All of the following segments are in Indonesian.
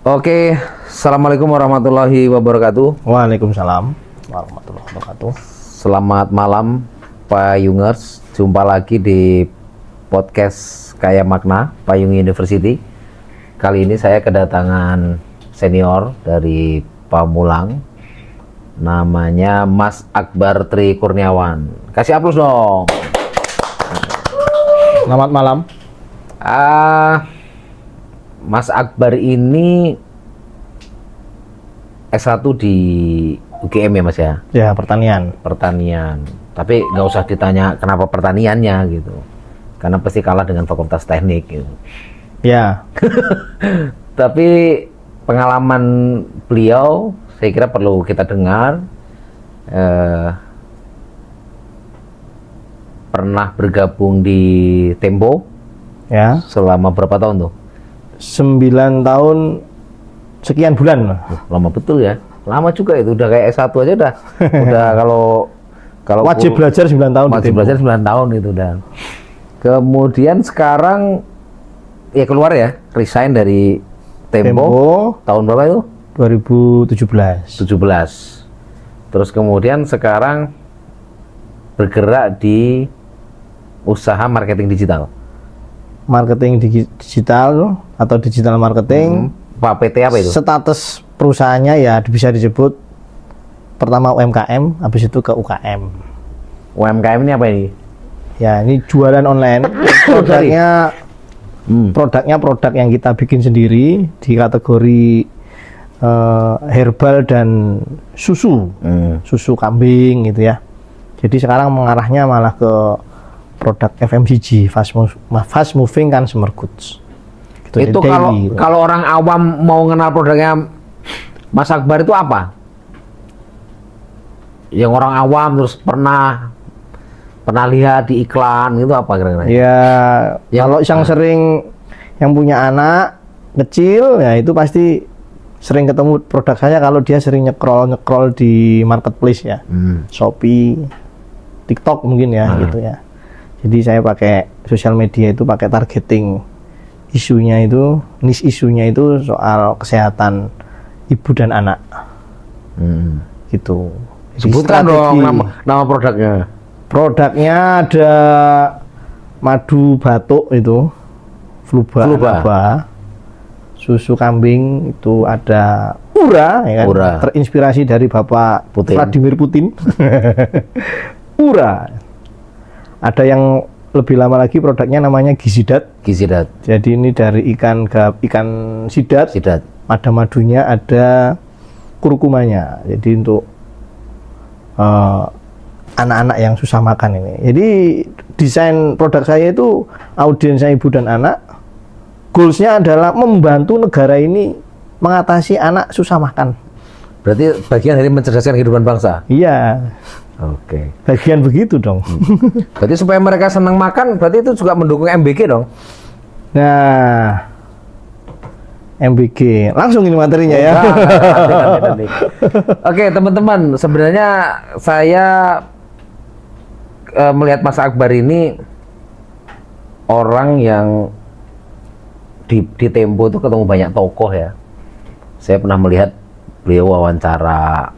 Oke, assalamualaikum warahmatullahi wabarakatuh. Waalaikumsalam warahmatullahi wabarakatuh. Selamat malam, Payungers. Jumpa lagi di podcast Kaya Makna Payung University. Kali ini saya kedatangan senior dari Pamulang, namanya Mas Akbar Tri Kurniawan. Kasih aplaus dong. Selamat malam. Mas Akbar ini S1 di UGM ya Mas ya? Ya, pertanian. Pertanian. Tapi nggak usah ditanya kenapa pertaniannya gitu. Karena pasti kalah dengan fakultas teknik gitu. Ya. Tapi pengalaman beliau saya kira perlu kita dengar. Pernah bergabung di Tempo. Ya. Selama berapa tahun tuh? 9 tahun sekian bulan. Lama betul ya. Lama juga itu, udah kayak S1 aja udah. Udah kalau wajib belajar 9 tahun. Wajib belajar 9 tahun itu dan. Kemudian sekarang ya keluar ya, resign dari Tempo. Tahun berapa itu? 2017. 17. Terus kemudian sekarang bergerak di usaha marketing digital. Marketing digital atau digital marketing. Pak PT apa itu? Status perusahaannya ya bisa disebut pertama UMKM, habis itu ke UKM. UMKM ini apa ini? Ya, ini jualan online. Produknya produk yang kita bikin sendiri di kategori herbal dan susu. Susu kambing gitu ya. Jadi sekarang mengarahnya malah ke produk FMCG, fast moving consumer goods. Gitu, itu kalau orang awam mau kenal produknya Mas Akbar itu apa? Yang orang awam terus pernah lihat di iklan itu apa kira-kira? Ya, kalau yang sering yang punya anak kecil ya itu pasti sering ketemu produk saya kalau dia sering nyekrol di marketplace ya. Shopee, TikTok mungkin ya gitu ya. Jadi saya pakai sosial media itu pakai targeting isunya itu, niche isunya itu soal kesehatan ibu dan anak. Gitu. Jadi sebutkan dong nama produknya. Produknya ada madu batuk itu, fluba. Susu kambing itu ada Ura, ya kan? Ura. Terinspirasi dari Bapak Vladimir Putin. Ura. Ada yang lebih lama lagi produknya namanya Gizidat. Jadi ini dari ikan sidat. Ada madunya, ada kurkumanya. Jadi untuk anak-anak yang susah makan ini. Jadi desain produk saya itu audiensnya ibu dan anak. Goalsnya adalah membantu negara ini mengatasi anak susah makan. Berarti bagian dari mencerdaskan kehidupan bangsa? Iya. Oke. Bagian begitu dong. Berarti supaya mereka senang makan, berarti itu juga mendukung MBG dong? Nah, MBG. Langsung ini materinya ya. Nanti. Oke, teman-teman. Sebenarnya saya melihat Mas Akbar ini orang yang di Tempo itu ketemu banyak tokoh ya. Saya pernah melihat beliau wawancara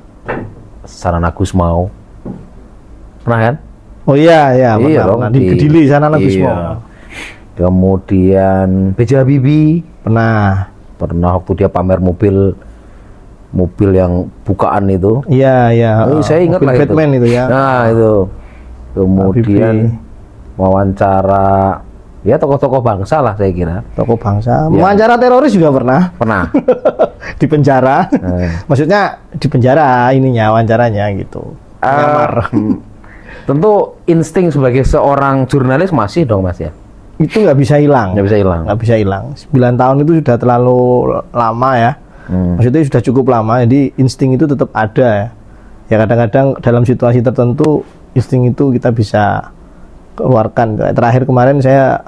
Sanana Gusmao. Pernah kan? Oh iya dong, di Kediri Sanana Gusmao. Iya. Kemudian B.J. Habibie pernah waktu dia pamer mobil yang bukaan itu. Iya. Saya ingat lah Batman itu ya. Nah, itu. Kemudian wawancara ya tokoh-tokoh bangsa lah saya kira. Tokoh bangsa. Ya. Wawancara teroris juga pernah. Di penjara. Maksudnya di penjara ininya wawancaranya gitu. Tentu insting sebagai seorang jurnalis masih dong Mas ya? Itu nggak bisa hilang. Nggak bisa hilang. 9 tahun itu sudah terlalu lama ya. Maksudnya sudah cukup lama, jadi insting itu tetap ada ya. Ya kadang-kadang dalam situasi tertentu insting itu kita bisa keluarkan. Terakhir kemarin saya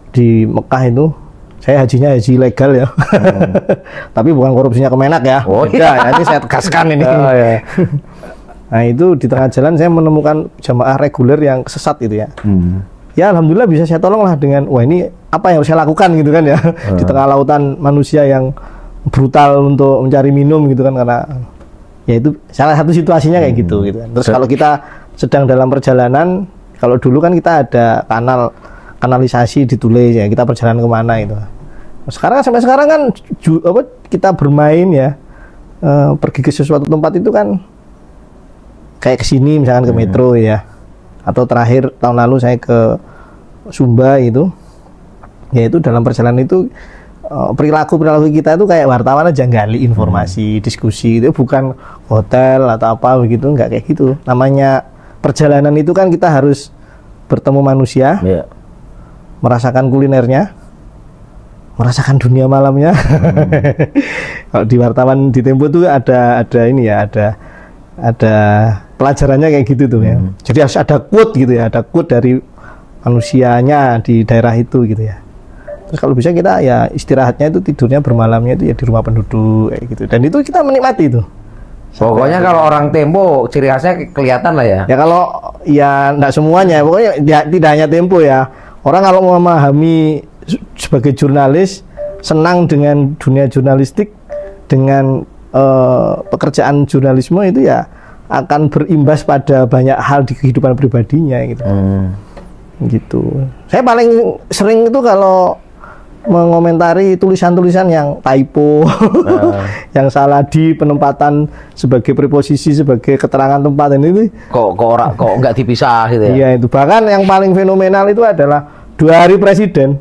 di Mekah itu saya hajinya haji legal ya. Tapi bukan korupsinya Kemenak ya. Oh iya, ya, ini saya tegaskan ini. Oh, iya. Nah itu di tengah jalan saya menemukan jamaah reguler yang sesat itu ya. Ya alhamdulillah bisa saya tolong lah dengan, wah ini apa yang harus saya lakukan gitu kan ya di tengah lautan manusia yang brutal untuk mencari minum gitu kan, karena ya itu salah satu situasinya kayak gitu kan. Terus kalau kita sedang dalam perjalanan, kalau dulu kan kita ada kanalisasi ditulis ya, kita perjalanan kemana itu. Sekarang sampai sekarang kan kita bermain ya, pergi ke sesuatu tempat itu kan kayak ke sini misalkan ke metro ya, atau terakhir tahun lalu saya ke Sumba itu, yaitu dalam perjalanan itu perilaku kita itu kayak wartawan aja, gali informasi, diskusi, itu bukan hotel atau apa begitu, nggak kayak gitu. Namanya perjalanan itu kan kita harus bertemu manusia, merasakan kulinernya, merasakan dunia malamnya. Kalau di wartawan di Tempo tuh ada ini ya, ada pelajarannya kayak gitu tuh ya. Jadi harus ada quote gitu ya, ada quote dari manusianya di daerah itu gitu ya. Terus kalau bisa kita ya istirahatnya itu, tidurnya bermalamnya itu ya di rumah penduduk kayak gitu. Dan itu kita menikmati itu. Pokoknya kalau orang Tempo ciri khasnya kelihatan lah ya. Ya kalau ya enggak semuanya, pokoknya ya, tidak hanya Tempo ya. Orang kalau memahami sebagai jurnalis, senang dengan dunia jurnalistik, dengan pekerjaan jurnalisme itu ya akan berimbas pada banyak hal di kehidupan pribadinya gitu. Gitu. Saya paling sering itu kalau mengomentari tulisan-tulisan yang typo, yang salah di penempatan sebagai preposisi, sebagai keterangan tempat, ini kok nggak dipisah gitu ya. Iya, itu bahkan yang paling fenomenal itu adalah 2 hari presiden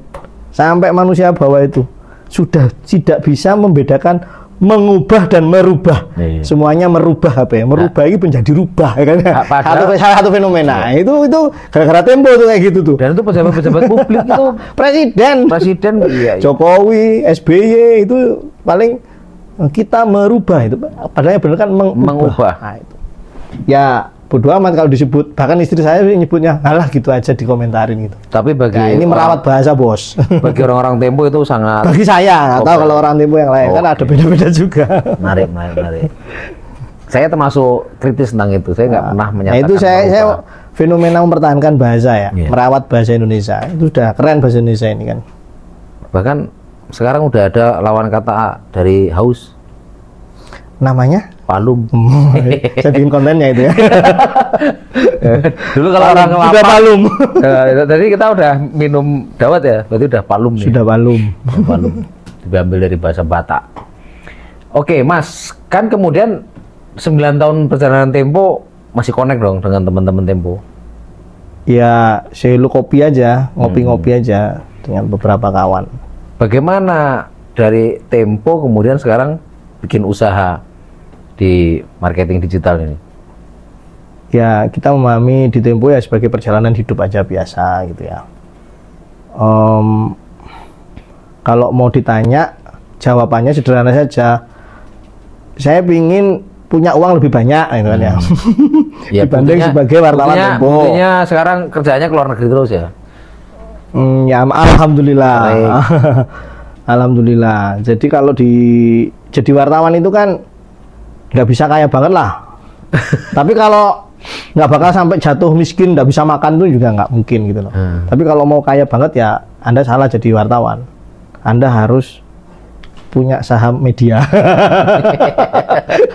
sampai manusia bawah itu sudah tidak bisa membedakan mengubah dan merubah. Semuanya merubah apa ya? Merubah ini menjadi rubah ya kan? Salah satu fenomena. Itu gara-gara Tempo tuh kayak gitu tuh. Dan itu pejabat-pejabat publik itu presiden iya. Jokowi, SBY itu paling kita merubah itu. Padahal benar kan mengubah. Nah, itu. Ya bodo amat kalau disebut, bahkan istri saya nyebutnya alah gitu aja dikomentarin gitu. Tapi bagi ini merawat bahasa bos. Bagi orang-orang Tempo itu sangat. Bagi saya nggak tahu kalau orang Tempo yang lain kan ada beda-beda juga. Menarik. Saya termasuk kritis tentang itu. Saya nggak pernah menyatakan. Nah itu saya fenomena mempertahankan bahasa ya, merawat bahasa Indonesia itu udah keren bahasa Indonesia ini kan. Bahkan sekarang udah ada lawan kata dari haus. Namanya? Palum. Saya bikin kontennya itu ya. Dulu kalau orang lapar sudah palum. Tadi kita udah minum dawet ya, berarti udah palum nih. Sudah palum. Diambil dari bahasa Batak. Oke, Mas, kan kemudian 9 tahun perjalanan Tempo masih connect dong dengan teman-teman Tempo. Ya, saya kopi aja, ngopi-ngopi aja dengan beberapa kawan. Bagaimana dari Tempo kemudian sekarang bikin usaha di marketing digital ini? Ya kita memahami di Tempo ya sebagai perjalanan hidup aja biasa gitu ya. Kalau mau ditanya jawabannya sederhana saja. Saya ingin punya uang lebih banyak gitu kan ya. Ya dibanding sebagai wartawan Tempo. Buktinya sekarang kerjanya ke luar negeri terus ya. Ya alhamdulillah. Alhamdulillah. Jadi kalau jadi wartawan itu kan nggak bisa kaya banget lah. Tapi kalau nggak bakal sampai jatuh miskin, nggak bisa makan itu juga nggak mungkin gitu loh. Tapi kalau mau kaya banget ya Anda salah jadi wartawan. Anda harus punya saham media.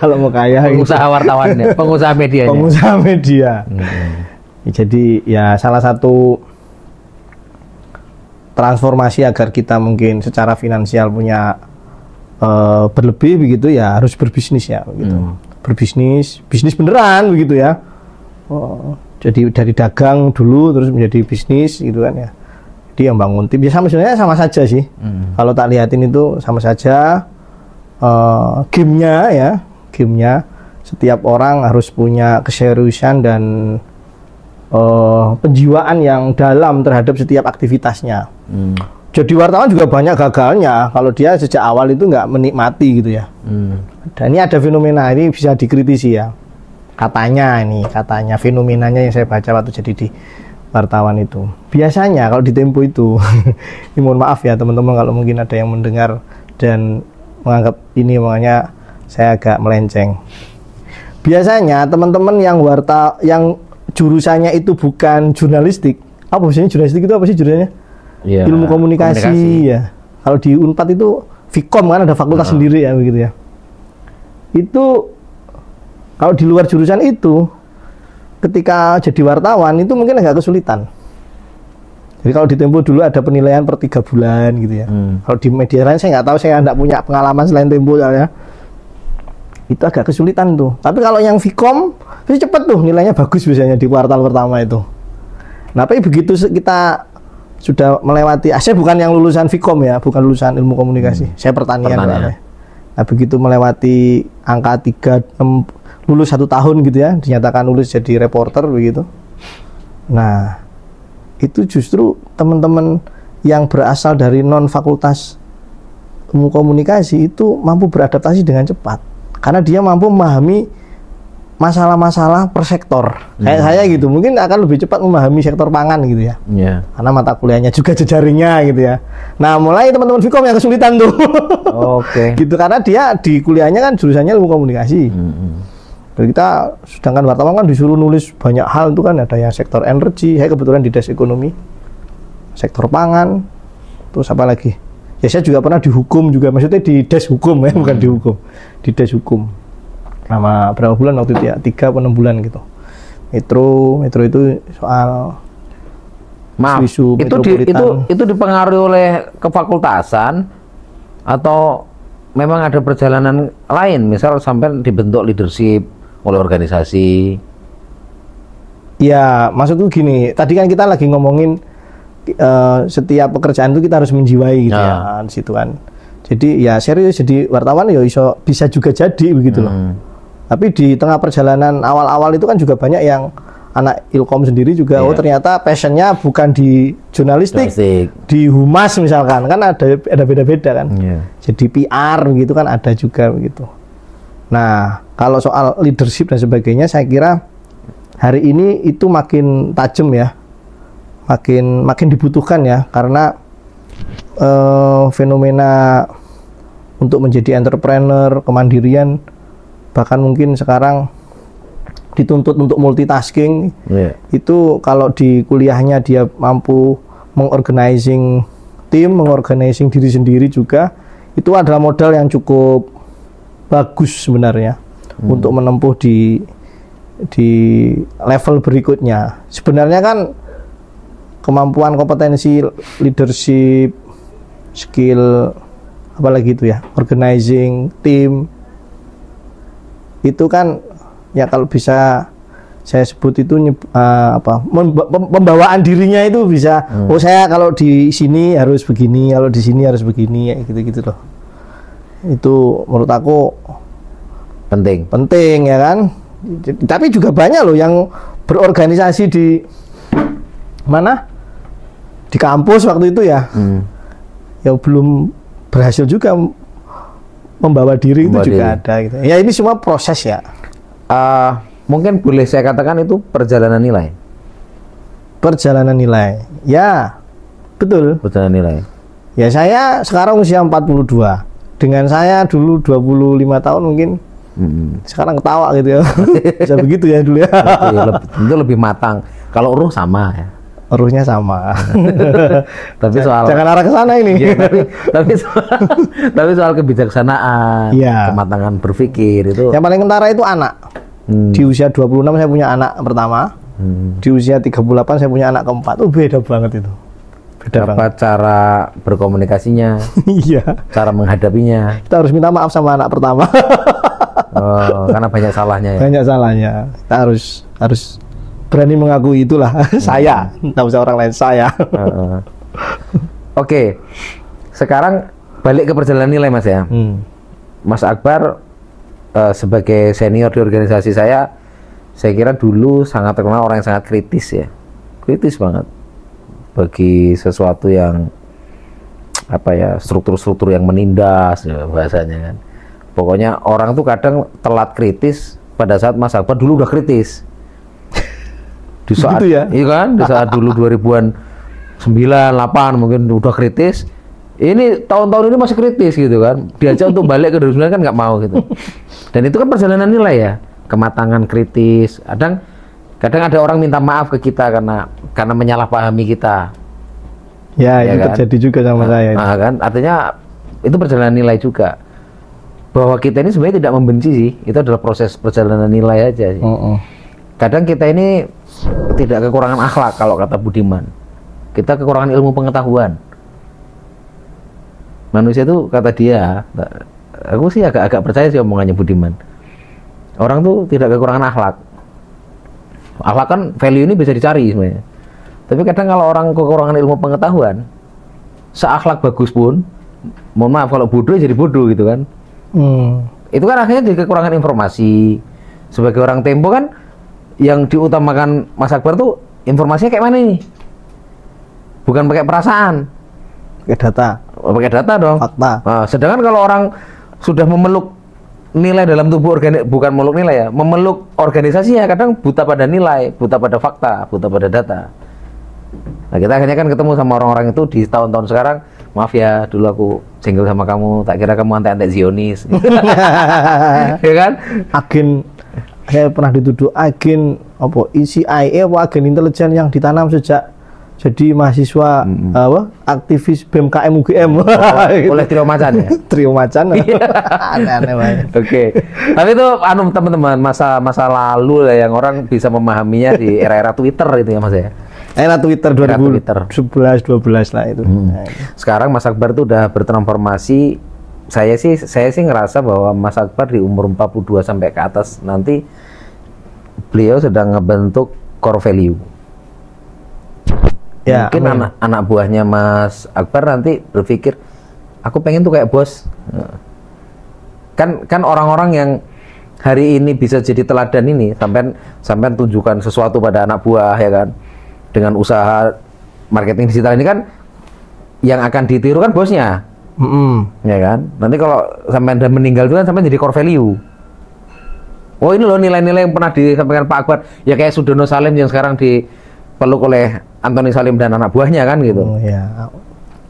Kalau mau kaya pengusaha gitu. Wartawannya, pengusaha medianya. Pengusaha media. Jadi ya salah satu transformasi agar kita mungkin secara finansial punya berlebih begitu ya harus berbisnis ya begitu. Bisnis beneran begitu ya. Jadi dari dagang dulu terus menjadi bisnis gitu kan ya. Dia yang bangun tim ya sebenarnya sama saja sih. Kalau tak lihatin itu sama saja. Gamenya setiap orang harus punya keseriusan dan penjiwaan yang dalam terhadap setiap aktivitasnya. Jadi wartawan juga banyak gagalnya kalau dia sejak awal itu nggak menikmati gitu ya. Dan ini ada fenomena, ini bisa dikritisi ya. Katanya fenomenanya yang saya baca waktu jadi di wartawan itu. Biasanya kalau di Tempo itu, ini mohon maaf ya teman-teman kalau mungkin ada yang mendengar dan menganggap ini makanya saya agak melenceng. Biasanya teman-teman yang jurusannya itu bukan jurnalistik. Apa sih jurnalistik itu apa sih jurusannya? Ya, ilmu komunikasi ya. Kalau di Unpad itu Vkom kan ada fakultas sendiri ya begitu ya. Itu kalau di luar jurusan itu ketika jadi wartawan itu mungkin agak kesulitan. Jadi kalau di Tempo dulu ada penilaian per 3 bulan gitu ya. Kalau di media lain saya nggak tahu, saya nggak punya pengalaman selain Tempo ya. Itu agak kesulitan tuh. Tapi kalau yang Vkom itu cepet tuh, nilainya bagus biasanya di kuartal pertama itu. Nah, tapi begitu kita sudah melewati, saya bukan yang lulusan Vkom ya, bukan lulusan ilmu komunikasi, saya pertanian. Nah, begitu melewati angka 36, lulus 1 tahun gitu ya, dinyatakan lulus jadi reporter begitu. Nah, itu justru teman-teman yang berasal dari non fakultas ilmu komunikasi itu mampu beradaptasi dengan cepat, karena dia mampu memahami masalah-masalah per sektor. Kayak saya gitu, mungkin akan lebih cepat memahami sektor pangan gitu ya. Karena mata kuliahnya juga jejaringnya gitu ya. Nah, mulai teman-teman Vkom yang kesulitan tuh. Gitu, karena dia di kuliahnya kan jurusannya ilmu komunikasi. Dan kita, sedangkan wartawan kan disuruh nulis banyak hal itu kan, ada yang sektor energi, saya kebetulan di Des Ekonomi, sektor pangan, terus apa lagi? Ya saya juga pernah di hukum juga, maksudnya di Des Hukum ya, bukan di hukum, di Des Hukum. Nama berapa bulan waktu itu ya, 3 atau 6 bulan gitu. Metro itu soal isu itu dipengaruhi oleh kefakultasan atau memang ada perjalanan lain, misal sampai dibentuk leadership oleh organisasi? Ya, maksudku gini, tadi kan kita lagi ngomongin setiap pekerjaan itu kita harus menjiwai gitu ya, di situ kan. Jadi ya serius, jadi wartawan ya bisa juga jadi begitu loh. Tapi di tengah perjalanan awal-awal itu kan juga banyak yang anak Ilkom sendiri juga, oh ternyata passionnya bukan di jurnalistik, di humas misalkan, kan ada beda-beda kan. Jadi PR gitu kan ada juga begitu. Nah, kalau soal leadership dan sebagainya, saya kira hari ini itu makin tajam ya, makin dibutuhkan ya, karena fenomena untuk menjadi entrepreneur, kemandirian, bahkan mungkin sekarang dituntut untuk multitasking. Itu kalau di kuliahnya dia mampu mengorganizing tim, mengorganizing diri sendiri juga, itu adalah modal yang cukup bagus sebenarnya untuk menempuh di level berikutnya. Sebenarnya kan kemampuan, kompetensi, leadership, skill, apalagi itu ya, organizing tim, itu kan ya kalau bisa saya sebut itu pembawaan dirinya itu bisa. Oh, saya kalau di sini harus begini, kalau di sini harus begini, ya gitu-gitu loh. Itu menurut aku penting ya kan. Tapi juga banyak loh yang berorganisasi di mana, di kampus waktu itu ya, ya belum berhasil juga membawa diri itu juga ada gitu. Ya ini semua proses ya. Mungkin boleh saya katakan itu perjalanan nilai. Perjalanan nilai. Ya, betul. Perjalanan nilai. Ya saya sekarang usia 42. Dengan saya dulu 25 tahun mungkin. Sekarang ketawa gitu ya. Bisa begitu ya dulu ya. Tentu lebih matang. Kalau ruh sama ya. Ruhnya sama. Tapi soal jangan arah ke sana ini. Ya, tapi soal kebijaksanaan, kematangan berpikir itu. Yang paling kentara itu anak. Di usia 26 saya punya anak pertama. Di usia 38 saya punya anak keempat. Oh, beda banget itu. Beda banget. Cara berkomunikasinya. Iya. Cara menghadapinya. Kita harus minta maaf sama anak pertama. Karena banyak salahnya ya. Banyak salahnya. Kita harus berani mengakui itulah. Saya, tidak usah orang lain, saya. Oke. Sekarang balik ke perjalanan nilai Mas ya. Mas Akbar sebagai senior di organisasi saya kira dulu sangat terkenal orang yang sangat kritis ya. Kritis banget bagi sesuatu yang apa ya, struktur-struktur yang menindas ya, bahasanya kan. Pokoknya orang tuh kadang telat kritis pada saat Mas Akbar dulu udah kritis. Di saat gitu ya? Iya kan, di saat dulu 2000-an 9, 8 mungkin udah kritis. Ini tahun-tahun ini masih kritis gitu kan. Diajak untuk balik ke 2009 kan nggak mau gitu. Dan itu kan perjalanan nilai ya, kematangan kritis. Kadang ada orang minta maaf ke kita karena menyalahpahami kita. Ya, Ya itu kan? terjadi juga sama saya. Nah, kan artinya itu perjalanan nilai juga. Bahwa kita ini sebenarnya tidak membenci sih, itu adalah proses perjalanan nilai aja sih. Kadang kita ini tidak kekurangan akhlak kalau kata Budiman. Kita kekurangan ilmu pengetahuan. Manusia itu kata dia, aku sih agak percaya sih omongannya Budiman. Orang tuh tidak kekurangan akhlak. Akhlak kan value ini bisa dicari sebenarnya. Tapi kadang kalau orang kekurangan ilmu pengetahuan, seakhlak bagus pun, mohon maaf kalau bodoh jadi bodoh gitu kan. Itu kan akhirnya jadi kekurangan informasi. Sebagai orang Tempo kan yang diutamakan Mas Akbar tuh informasinya kayak mana nih? Bukan pakai perasaan, Pakai data. pakai data dong. Fakta. Nah, sedangkan kalau orang sudah memeluk nilai dalam tubuh bukan memeluk nilai ya, memeluk organisasinya kadang buta pada nilai, buta pada fakta, buta pada data. Nah, kita akhirnya kan ketemu sama orang-orang itu di tahun-tahun sekarang. Maaf ya, dulu aku single sama kamu, tak kira kamu antek-antek Zionis. Ya kan? Agen, saya pernah dituduh agen apa CIA apa agen intelijen yang ditanam sejak jadi mahasiswa apa aktivis BMKM UGM. Oleh Trio Macan ya? Trio Macan. Aneh-aneh banget. Oke. Tapi itu teman-teman masa lalu lah yang orang bisa memahaminya di era-era Twitter itu ya Mas ya. Era Twitter Era Twitter. 2011 12 lah itu. Nah, itu. Sekarang Mas Akbar itu udah bertransformasi. Saya sih ngerasa bahwa Mas Akbar di umur 42 sampai ke atas nanti beliau sedang ngebentuk core value. Ya, mungkin anak buahnya Mas Akbar nanti berpikir aku pengen tuh kayak bos. Kan orang-orang yang hari ini bisa jadi teladan ini sampai tunjukkan sesuatu pada anak buah ya kan. Dengan usaha marketing digital ini kan yang akan ditiru kan bosnya. Ya kan? Nanti kalau sampai Anda meninggal itu kan sampai jadi core value. Oh, ini loh nilai-nilai yang pernah disampaikan Pak Akbar. Ya kayak Sudono Salim yang sekarang dipeluk oleh Antoni Salim dan anak buahnya kan gitu. Ya.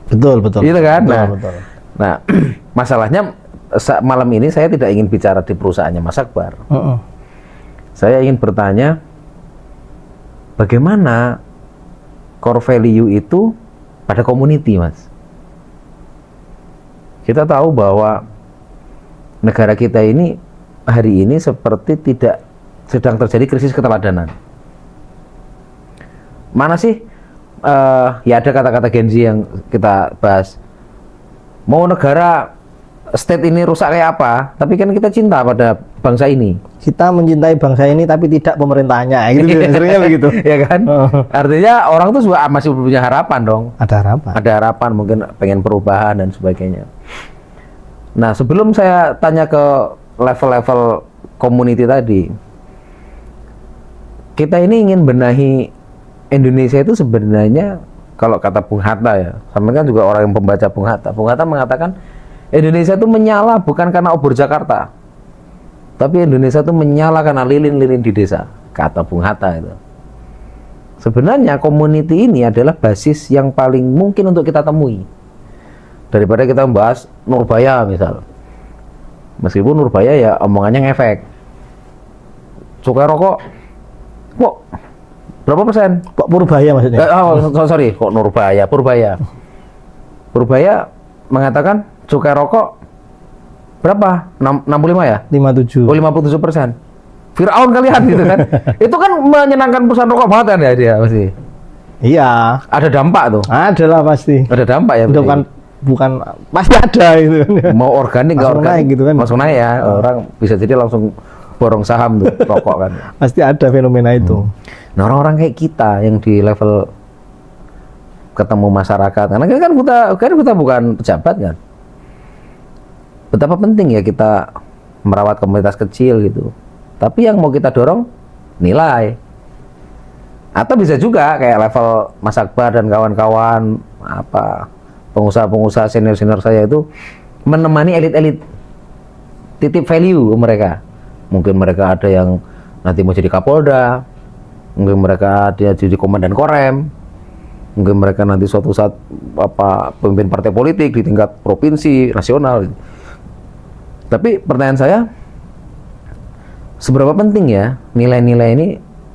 Betul. Gitu kan? Betul. Nah, masalahnya malam ini saya tidak ingin bicara di perusahaannya Mas Akbar. Saya ingin bertanya bagaimana core value itu pada community, Mas. Kita tahu bahwa negara kita ini hari ini seperti tidak sedang terjadi krisis keteladanan. Mana sih? Ya ada kata-kata Gen Z yang kita bahas. Mau negara state ini rusak kayak apa? Tapi kan kita cinta pada bangsa ini. Kita mencintai bangsa ini tapi tidak pemerintahnya, gitu seringnya begitu. Ya kan? Artinya orang tuh juga masih punya harapan dong. Ada harapan. Ada harapan, mungkin pengen perubahan dan sebagainya. Nah, sebelum saya tanya ke level-level community tadi, kita ini ingin benahi Indonesia itu sebenarnya kalau kata Bung Hatta ya, sampai kan juga orang yang pembaca Bung Hatta. Bung Hatta mengatakan Indonesia itu menyala bukan karena obor Jakarta, tapi Indonesia itu menyala karena lilin-lilin di desa, kata Bung Hatta itu. Sebenarnya community ini adalah basis yang paling mungkin untuk kita temui. Daripada kita membahas Nurbaya misal. Meskipun Nurbaya ya omongannya ngefek. Cukai rokok kok berapa persen? Kok Purbaya maksudnya? Sorry, kok Nurbaya, Purbaya. Purbaya mengatakan cukai rokok berapa? 65 ya? 57. Oh, 57%. Firaun kalian gitu kan. Itu kan menyenangkan perusahaan rokok banget kan ya dia pasti. Iya. Ada dampak tuh. Ada lah pasti. Ada dampak ya. Bukan pasti ada itu. Mau organik nggak organik naik gitu kan. Langsung naik ya. Orang bisa jadi langsung borong saham tuh rokok kan. Pasti ada fenomena itu. Nah, orang-orang kayak kita yang di level ketemu masyarakat, karena kita bukan pejabat kan. Betapa penting ya kita merawat komunitas kecil gitu. Tapi yang mau kita dorong nilai. Atau bisa juga kayak level Mas Akbar dan kawan-kawan pengusaha-pengusaha senior-senior saya itu menemani elit-elit, titip value mereka. Mungkin mereka ada yang nanti mau jadi Kapolda, mungkin mereka ada jadi komandan Korem, mungkin mereka nanti suatu saat pemimpin partai politik di tingkat provinsi, nasional. Tapi pertanyaan saya, seberapa penting ya nilai-nilai ini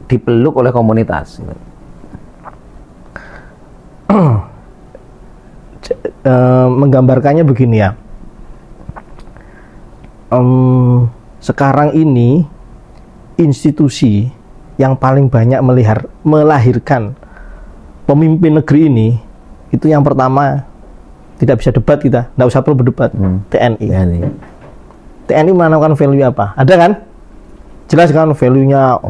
dipeluk oleh komunitas? menggambarkannya begini ya. Sekarang ini institusi yang paling banyak melahirkan pemimpin negeri ini, itu yang pertama tidak bisa debat kita, nggak usah perlu berdebat. TNI. TNI menanamkan value apa? Ada kan? Jelas kan value-nya,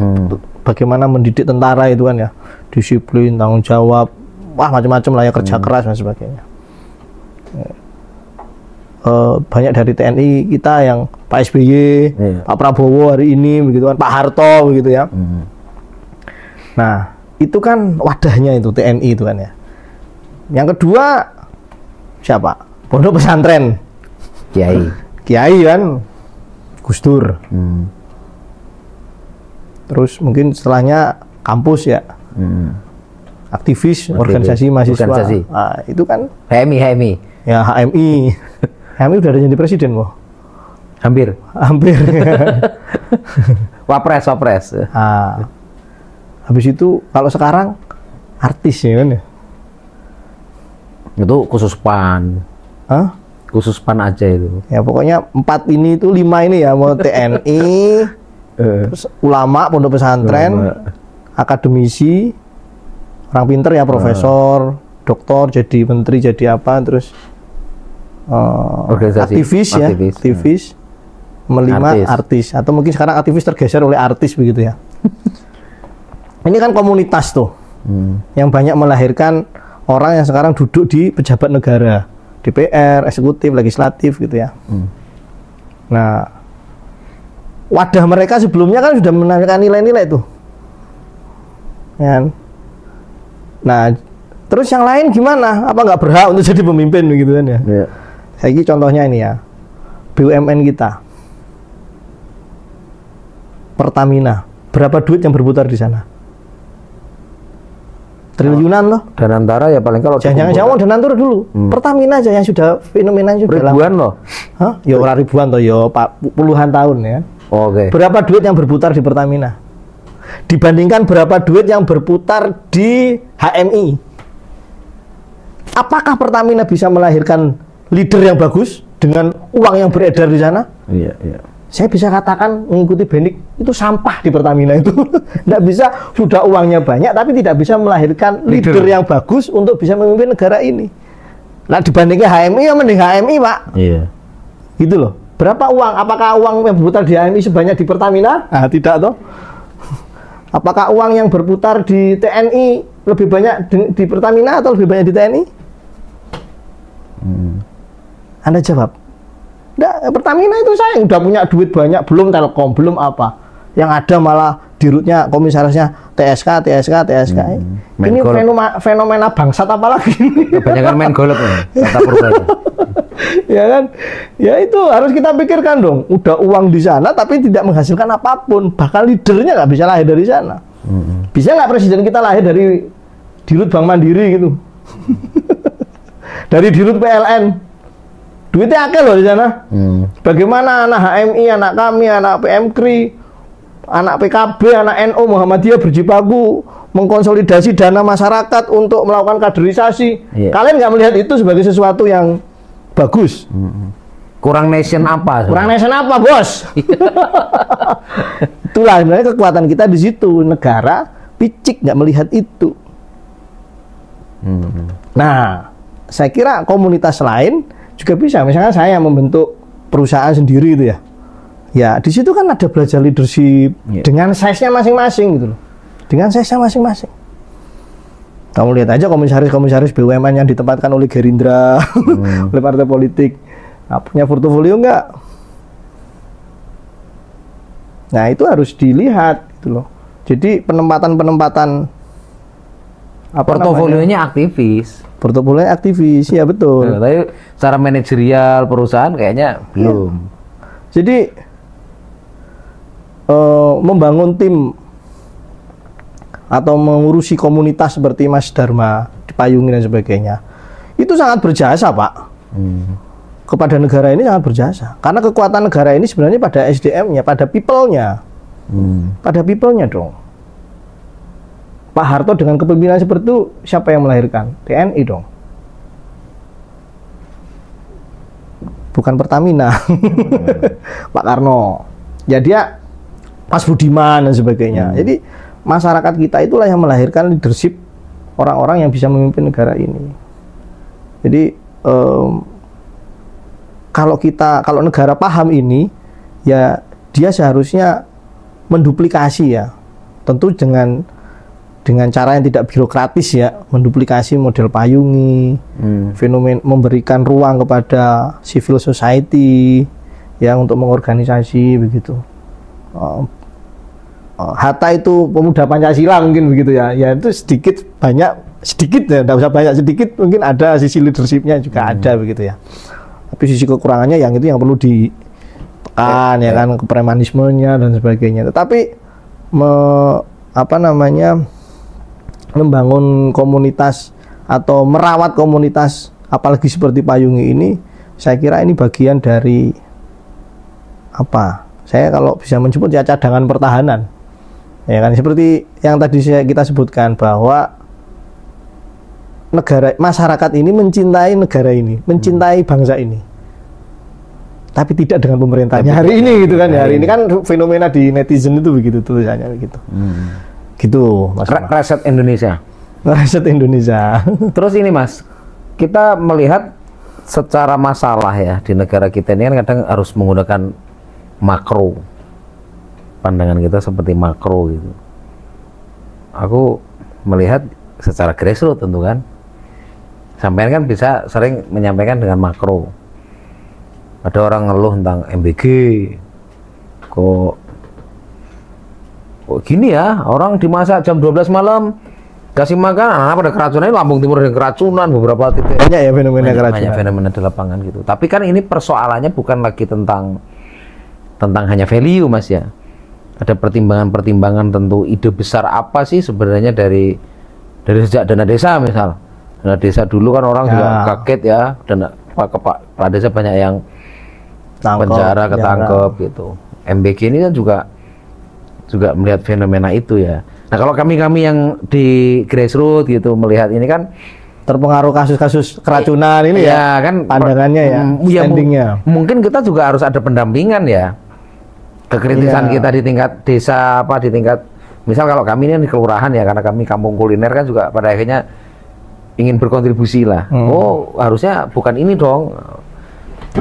bagaimana mendidik tentara itu kan ya, disiplin, tanggung jawab, wah macam-macam lah ya, kerja keras dan sebagainya. Banyak dari TNI kita yang Pak SBY, Pak Prabowo hari ini begitu kan, Pak Harto begitu ya. Nah, itu kan wadahnya itu TNI itu kan ya. Yang kedua siapa? Pondok pesantren. Kiai kan, Gus Dur. Terus mungkin setelahnya kampus ya. Aktivis, organisasi mahasiswa. Nah, itu kan HMI. Ya, HMI. HMI udah ada jadi presiden loh. Hampir. Wapres. Nah, habis itu kalau sekarang artis ya kan ya. Itu khusus PAN. Hah? Khusus PAN aja itu. Ya pokoknya 4 ini itu 5 ini ya, mau TNI, terus ulama, pondok pesantren, akademisi, orang pinter ya, profesor, doktor, jadi menteri, jadi apa, terus aktivis. Melima artis. Atau mungkin sekarang aktivis tergeser oleh artis begitu ya. Ini kan komunitas tuh yang banyak melahirkan orang yang sekarang duduk di pejabat negara, DPR, eksekutif, legislatif gitu ya. Nah, wadah mereka sebelumnya kan sudah menampilkan nilai-nilai tuh. Ya. Nah, terus yang lain gimana? Apa nggak berhak untuk jadi pemimpin begitu kan ya? Saya ini contohnya ini ya, BUMN kita, Pertamina, berapa duit yang berputar di sana? Triliunan loh. Danantara ya paling kalau jangan Danantara dulu. Pertamina aja yang sudah fenomenanya sudah ribuan loh. Hah? Ya orang ribuan toh, ya puluhan tahun ya. Oke. Berapa duit yang berputar di Pertamina? Dibandingkan berapa duit yang berputar di HMI? Apakah Pertamina bisa melahirkan leader yang bagus dengan uang yang beredar di sana? Iya. Saya bisa katakan mengikuti Benik itu sampah di Pertamina itu. Tidak bisa, sudah uangnya banyak tapi tidak bisa melahirkan leader yang bagus untuk bisa memimpin negara ini. Nah, dibandingkan HMI ya mending HMI, Pak. Iya. Gitu loh. Berapa uang? Apakah uang yang berputar di HMI sebanyak di Pertamina? Nah, tidak toh. Apakah uang yang berputar di TNI lebih banyak di Pertamina atau lebih banyak di TNI? Anda jawab. Nah, Pertamina itu saya udah punya duit banyak, belum Telkom, belum apa. Yang ada malah dirutnya komisarisnya TSK. Ini fenomena bangsat apa lagi? Kebanyakan main golf kata Purbalingga. Ya kan? Ya itu harus kita pikirkan dong. Udah uang di sana tapi tidak menghasilkan apapun. Bahkan leadernya nggak bisa lahir dari sana. Bisa nggak presiden kita lahir dari dirut Bank Mandiri gitu? Dari dirut PLN? Duitnya akeh loh di sana. Bagaimana anak HMI, anak kami, anak PMKRI, anak PKB, anak NU, Muhammadiyah berjibaku mengkonsolidasi dana masyarakat untuk melakukan kaderisasi. Kalian nggak melihat itu sebagai sesuatu yang bagus? Kurang nation apa? Kurang nation apa, bos? Itulah sebenarnya kekuatan kita di situ. Negara picik nggak melihat itu. Nah, saya kira komunitas lain juga bisa. Misalnya saya membentuk perusahaan sendiri itu ya. Ya, di situ kan ada belajar leadership dengan size-nya masing-masing gitu loh. Dengan size-nya masing-masing. Kamu lihat aja komisaris-komisaris BUMN yang ditempatkan oleh Gerindra, oleh partai politik. Nah, punya portofolio enggak? Nah, itu harus dilihat gitu loh. Jadi penempatan portofolionya aktivis. Portofolio aktivis, ya betul. Nah, tapi secara manajerial perusahaan kayaknya belum. Jadi membangun tim atau mengurusi komunitas seperti Mas Dharma dipayungi dan sebagainya, itu sangat berjasa, Pak. Kepada negara ini sangat berjasa. Karena kekuatan negara ini sebenarnya pada SDM-nya, pada people-nya. Pada people-nya dong. Pak Harto dengan kepemimpinan seperti itu, siapa yang melahirkan? TNI dong. bukan Pertamina. Pak Karno. Ya dia Mas Budiman dan sebagainya. Jadi masyarakat kita itulah yang melahirkan leadership orang-orang yang bisa memimpin negara ini. Jadi kalau negara paham ini, ya dia seharusnya menduplikasi ya, tentu dengan cara yang tidak birokratis ya, menduplikasi model payungi, fenomen memberikan ruang kepada civil society ya untuk mengorganisasi begitu. Hatta itu pemuda Pancasila mungkin begitu ya, ya itu sedikit ya, tidak usah banyak, sedikit mungkin ada sisi leadershipnya juga ada begitu ya. Tapi sisi kekurangannya yang itu yang perlu ditekan ya kan, kepremanismenya dan sebagainya. Tetapi membangun komunitas atau merawat komunitas, apalagi seperti Payungi ini, saya kira ini bagian dari saya kalau bisa menyebut ya cadangan pertahanan. Ya kan, seperti yang tadi kita sebutkan bahwa masyarakat ini mencintai negara ini, mencintai bangsa ini, tapi tidak dengan pemerintahnya hari ini gitu kan. Hari ini kan fenomena di netizen itu begitu tulisannya begitu. Gitu Mas. Reset Indonesia. Reset Indonesia. Terus ini Mas, kita melihat secara masalah ya di negara kita ini kan kadang harus menggunakan makro. Pandangan kita seperti makro gitu. Aku melihat secara grassroots tentu kan. Sampean kan bisa sering menyampaikan dengan makro. Ada orang ngeluh tentang MBG. Kok gini ya, orang dimasak jam 12 malam kasih makan, anak pada keracunan. Lampung Timur ada keracunan beberapa titik. Banyak ya fenomena keracunan. Banyak fenomena di lapangan gitu. Tapi kan ini persoalannya bukan lagi tentang hanya value Mas ya. Ada pertimbangan-pertimbangan tentu ide besar apa sih sebenarnya dari sejak dana desa misal. Dana desa dulu kan orang juga kaget ya, dan kepala desa banyak yang penjara, ketangkep gitu. MBG ini kan juga melihat fenomena itu ya. Nah kalau kami yang di grassroots gitu melihat ini kan terpengaruh kasus-kasus keracunan ini ya kan pandangannya ya, standingnya. Mungkin kita juga harus ada pendampingan ya. Kekritisan kita di tingkat desa di tingkat misal kalau kami ini di kelurahan ya, karena kami kampung kuliner kan juga pada akhirnya ingin berkontribusi lah. Oh harusnya bukan ini dong.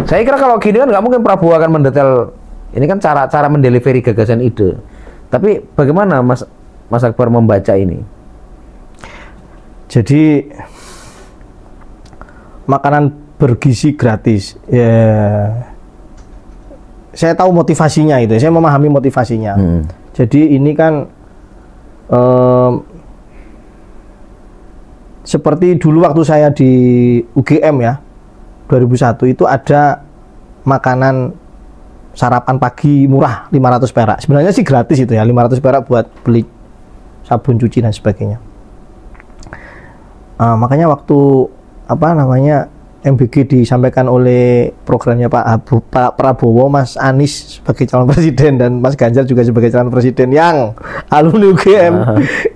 Saya kira kalau gini kan nggak mungkin Prabowo akan mendetail. Ini kan cara mendelivery gagasan ide. Tapi bagaimana Mas Akbar membaca ini? Jadi makanan bergizi gratis ya. Saya tahu motivasinya itu, saya memahami motivasinya. Jadi ini kan seperti dulu waktu saya di UGM ya, 2001 itu ada makanan sarapan pagi murah 500 perak. Sebenarnya sih gratis itu ya, 500 perak buat beli sabun cuci dan sebagainya. Makanya waktu MBG disampaikan oleh programnya Pak Prabowo, Mas Anies sebagai calon presiden dan Mas Ganjar juga sebagai calon presiden yang alumni UGM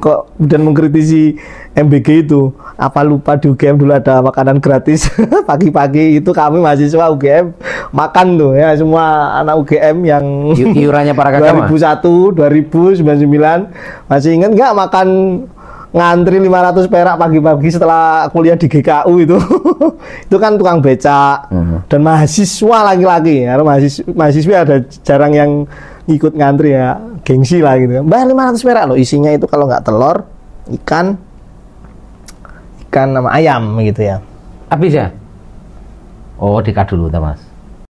kok dan mengkritisi MBG itu. Apa lupa di UGM dulu ada makanan gratis pagi-pagi itu kami mahasiswa UGM makan tuh ya, semua anak UGM yang iurannya para kakak 2001, 2099 masih ingat nggak makan ngantri 500 perak pagi-pagi setelah kuliah di GKU itu. Itu kan tukang becak dan mahasiswa laki-laki ya, mahasiswa ada jarang yang ikut ngantri ya, gengsi lah gitu. Bayar 500 perak loh, isinya itu kalau nggak telur, ikan sama ayam gitu ya. Habis ya? Oh, dikat dulu Mas.